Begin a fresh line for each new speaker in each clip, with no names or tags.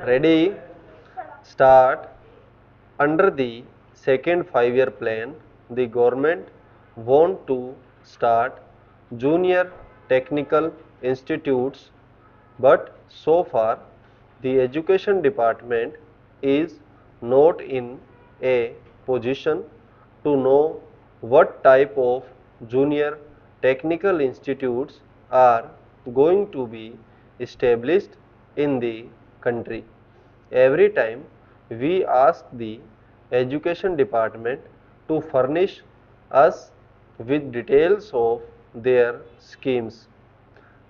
Ready? Start. Under the second 5-year plan, the government want to start junior technical institutes, but so far the education department is not in a position to know what type of junior technical institutes are going to be established in the country. Every time we ask the education department to furnish us with details of their schemes,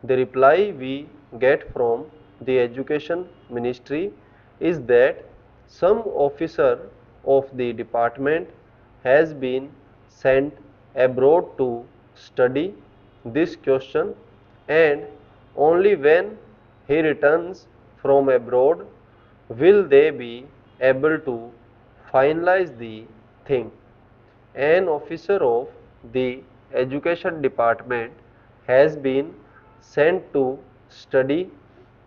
the reply we get from the education ministry is that some officer of the department has been sent abroad to study this question, and only when he returns from abroad will they be able to finalize the thing. An officer of the education department has been sent to study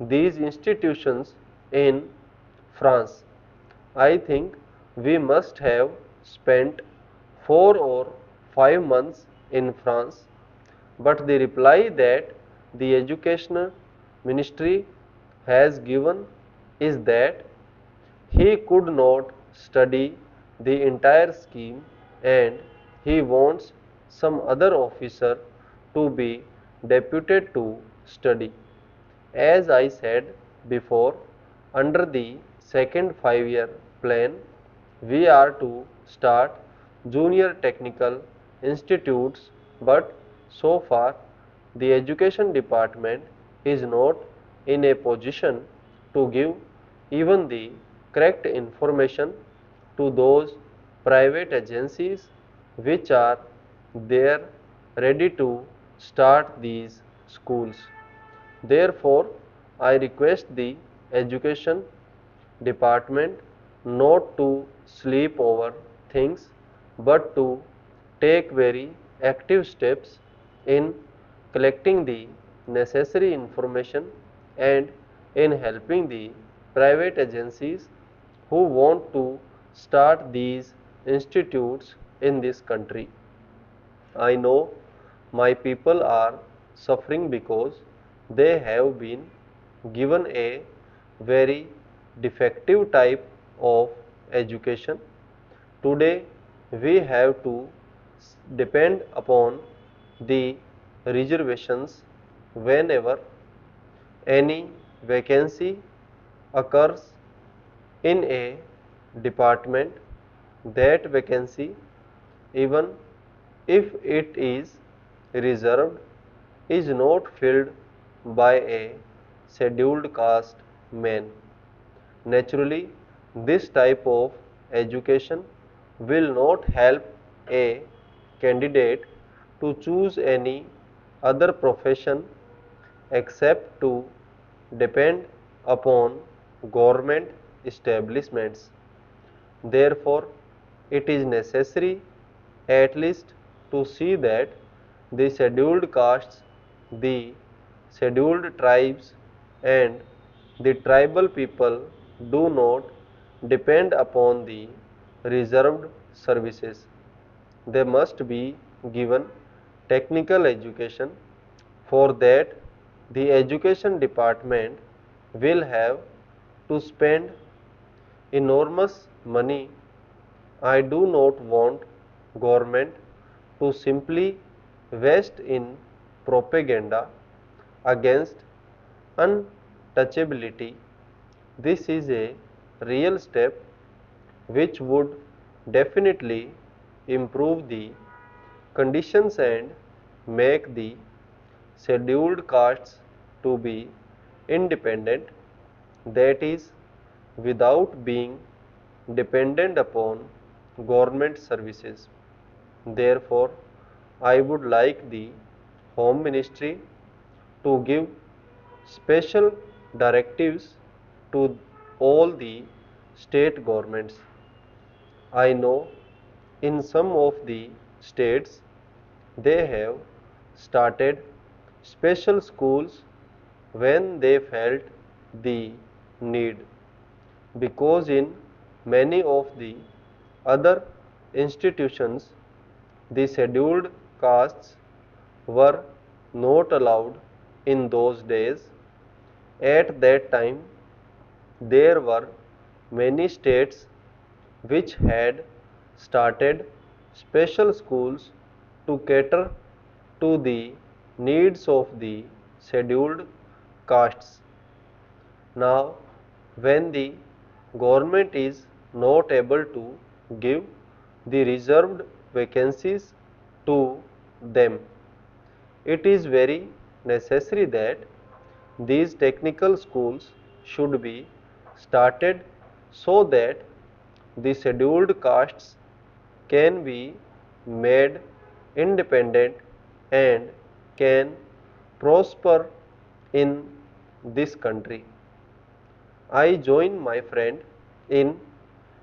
these institutions in France. I think we must have spent 4 or 5 months in France, but the reply that the education ministry has given is that he could not study the entire scheme and he wants some other officer to be deputed to study. As I said before, under the second 5-year plan, we are to start junior technical institutes, but so far the education department is not in a position to give even the correct information to those private agencies which are there ready to start these schools. Therefore, I request the education department not to sleep over things but to take very active steps in collecting the necessary information and in helping the private agencies who want to start these institutes in this country. I know my people are suffering because they have been given a very defective type of education. Today we have to depend upon the reservations whenever any vacancy occurs in a department. That vacancy, even if it is reserved, is not filled by a scheduled caste man. Naturally, this type of education will not help a candidate to choose any other profession except to depend upon government establishments. Therefore, it is necessary at least to see that the scheduled castes, the scheduled tribes, and the tribal people do not depend upon the reserved services. They must be given technical education. For that, the education department will have to spend enormous money. I do not want government to simply waste in propaganda against untouchability. This is a real step which would definitely improve the conditions and make the scheduled castes to be independent, that is, without being dependent upon government services. Therefore, I would like the Home Ministry to give special directives to all the state governments. I know in some of the states they have started special schools when they felt the need. because in many of the other institutions the scheduled castes were not allowed in those days. At that time, there were many states which had started special schools to cater to the needs of the scheduled castes. Now, when the government is not able to give the reserved vacancies to them, it is very necessary that these technical schools should be started so that the scheduled castes can be made independent and can prosper in this country. I join my friend in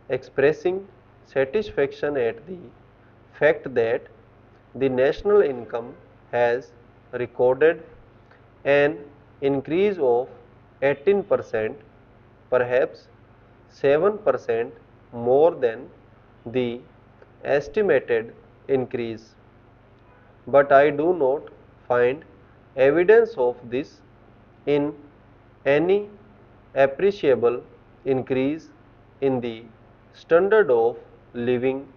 expressing satisfaction at the fact that the national income has recorded an increase of 18%, perhaps 7% more than the estimated increase. But I do not find evidence of this in any appreciable increase in the standard of living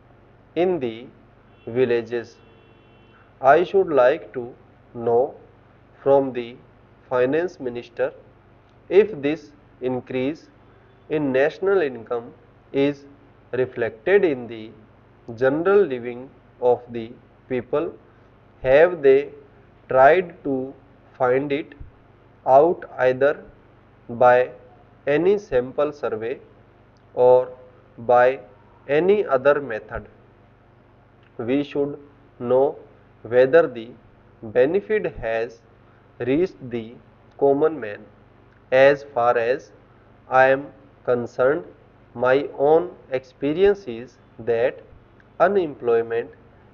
in the villages. I should like to know from the finance minister if this increase in national income is reflected in the general living of the people. Have they tried to find it out either by any sample survey or by any other method? We should know whether the benefit has reached the common man. As far as I am concerned, my own experience is that unemployment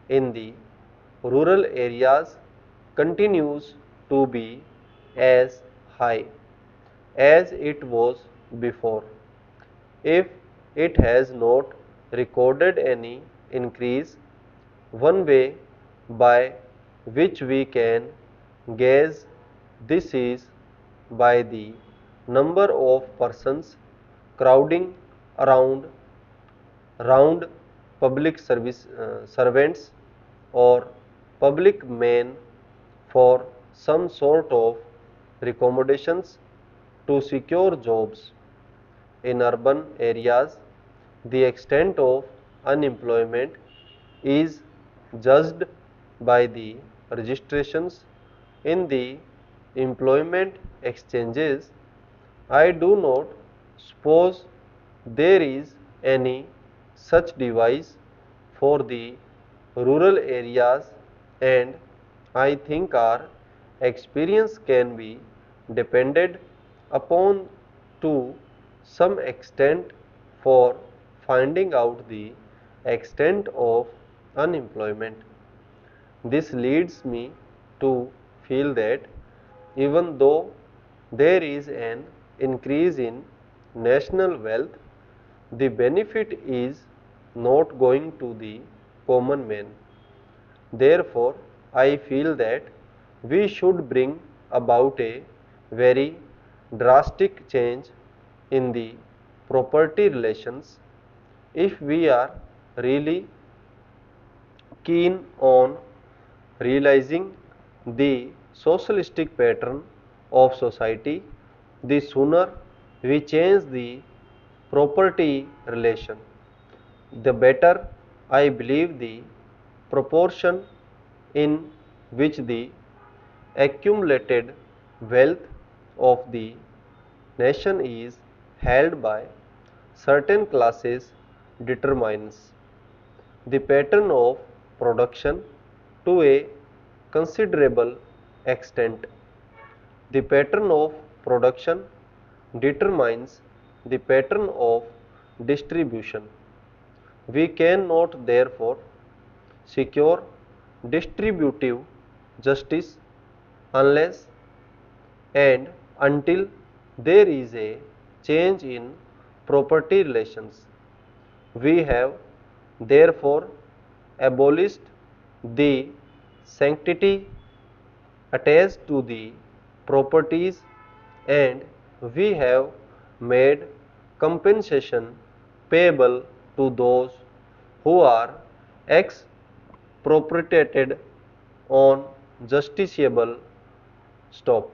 in the rural areas continues to be as high as it was before. If it has not recorded any increase, one way by which we can gauge this is by the number of persons crowding around round public servants or public men for some sort of recommendations to secure jobs. In urban areas, the extent of unemployment is judged by the registrations in the employment exchanges. I do not suppose there is any such device for the rural areas, and I think our experience can be depended upon to some extent for finding out the extent of unemployment. This leads me to feel that even though there is an increase in national wealth, the benefit is not going to the common man. Therefore, I feel that we should bring about a very drastic change in the property relations if we are really keen on realizing the socialistic pattern of society. The sooner we change the property relation, the better. I believe the proportion in which the accumulated wealth of the nation is held by certain classes determines the pattern of production to a considerable extent. The pattern of production determines the pattern of distribution. We cannot therefore secure distributive justice unless and until there is a change in property relations. We have therefore abolished the sanctity attached to the properties, and we have made compensation payable to those who are expropriated on justiciable stop.